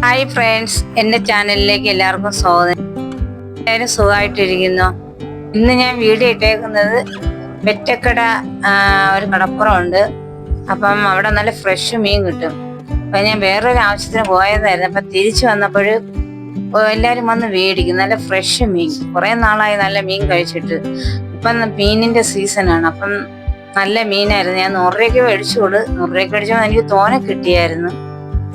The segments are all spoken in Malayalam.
ഹായ് ഫ്രണ്ട്സ്, എൻ്റെ ചാനലിലേക്ക് എല്ലാവർക്കും സ്വാഗതം. എല്ലാവരും സുഖമായിട്ടിരിക്കുന്നു. ഇന്ന് ഞാൻ വീഡിയോ ഇട്ടേക്കുന്നത് വെറ്റക്കട ഒരു കടപ്പുറമുണ്ട്. അപ്പം അവിടെ നല്ല ഫ്രഷ് മീൻ കിട്ടും. അപ്പം ഞാൻ വേറൊരു ആവശ്യത്തിന് പോയതായിരുന്നു. അപ്പം തിരിച്ചു വന്നപ്പോൾ എല്ലാവരും വന്ന് മേടിക്കും നല്ല ഫ്രഷ് മീൻ. കുറേ നാളായി നല്ല മീൻ കഴിച്ചിട്ട്. ഇപ്പം മീനിൻ്റെ സീസണാണ്. അപ്പം നല്ല മീനായിരുന്നു. ഞാൻ 100 രൂപയ്ക്ക് മേടിച്ചോളൂ. 100 രൂപയ്ക്ക് മേടിച്ചപ്പോൾ എനിക്ക് തോനെ കിട്ടിയായിരുന്നു.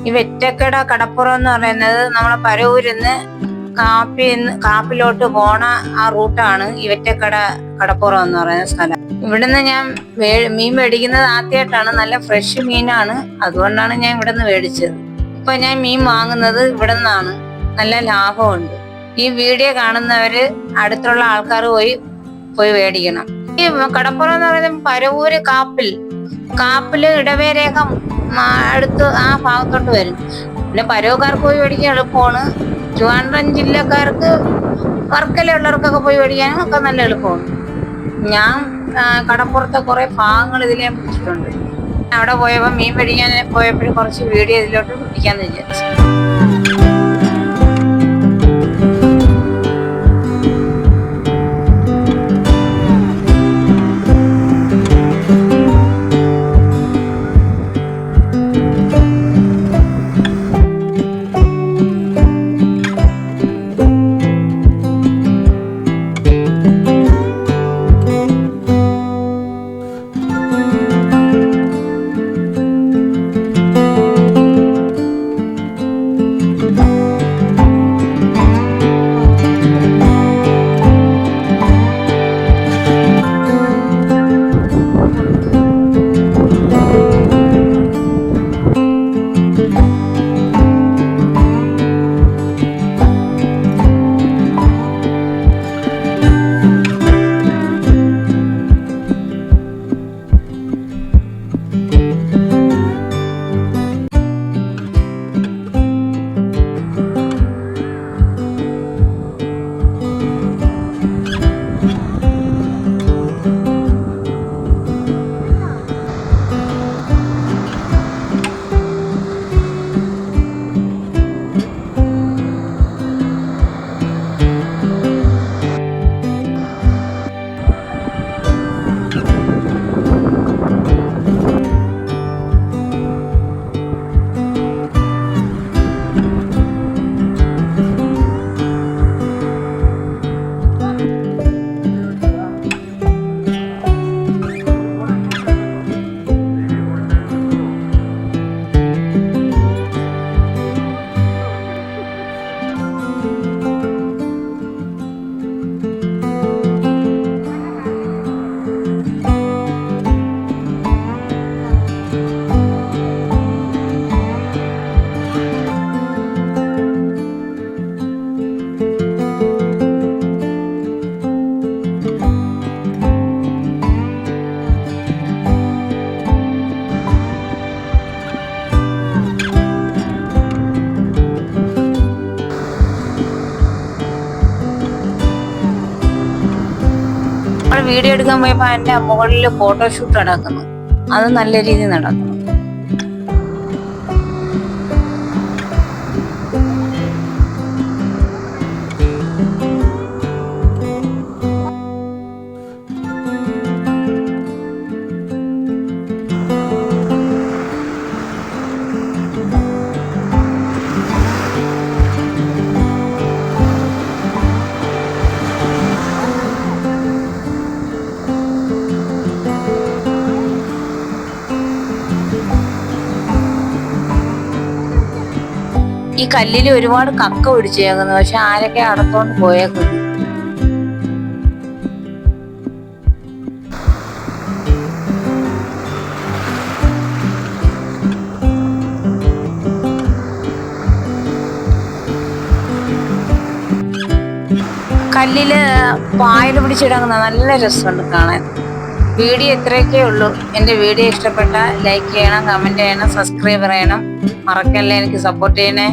ഈ വെറ്റക്കട കടപ്പുറം എന്ന് പറയുന്നത് നമ്മളെ പരവൂരിന്ന് കാപ്പിലോട്ട് പോണ ആ റൂട്ടാണ് ഈ വെറ്റക്കട കടപ്പുറം എന്ന് പറയുന്ന സ്ഥലം. ഇവിടുന്ന് ഞാൻ മീൻ മേടിക്കുന്നത് ആദ്യമായിട്ടാണ്. നല്ല ഫ്രഷ് മീനാണ്, അതുകൊണ്ടാണ് ഞാൻ ഇവിടുന്ന് മേടിച്ചത്. ഇപ്പൊ ഞാൻ മീൻ വാങ്ങുന്നത് ഇവിടെ നിന്നാണ്. നല്ല ലാഭമുണ്ട്. ഈ വീഡിയോ കാണുന്നവര് അടുത്തുള്ള ആൾക്കാർ പോയി മേടിക്കണം. ഈ കടപ്പുറം എന്ന് പറയുന്നത് പരവൂര് കാപ്പില് ഇടവേരേഖ അടുത്ത് ആ ഭാഗത്തോട്ട് വരും. പിന്നെ പരവക്കാർക്ക് പോയി മേടിക്കാൻ എളുപ്പമാണ്. ട്രിവാൻഡ്രം ജില്ലക്കാർക്ക് വർക്കലയുള്ളവർക്കൊക്കെ പോയി മേടിക്കാനും ഒക്കെ നല്ല എളുപ്പമാണ്. ഞാൻ കടപ്പുറത്തെ കുറെ ഭാഗങ്ങൾ ഇതിലേ പിടിച്ചിട്ടുണ്ട്. അവിടെ പോയപ്പോൾ മീൻ മേടിക്കാൻ പോയപ്പോഴും കുറച്ച് വീഡിയോ ഇതിലോട്ട് പിടിക്കാന്ന് വിചാരിച്ചു. വീഡിയോ എടുക്കാൻ പോയപ്പോൾ എൻ്റെ മുകളിൽ ഫോട്ടോഷൂട്ട് നടക്കുന്നു. അത് നല്ല രീതിയിൽ നടക്കുന്നു. ഈ കല്ലിൽ ഒരുപാട് കക്ക പിടിച്ചേക്കുന്നു. പക്ഷെ ആരൊക്കെ അടത്തോണ്ട് പോയേക്കുന്നു. കല്ലില് പായൽ പിടിച്ചിടങ്ങുന്ന നല്ല രസമുണ്ട് കാണാൻ. വീഡിയോ ഇത്രയൊക്കെ ഉള്ളൂ. എൻ്റെ വീഡിയോ ഇഷ്ടപ്പെട്ടാൽ ലൈക്ക് ചെയ്യണം, കമൻറ്റ് ചെയ്യണം, സബ്സ്ക്രൈബ് ചെയ്യണം. മറക്കല്ലേ, എനിക്ക് സപ്പോർട്ട് ചെയ്യണേ.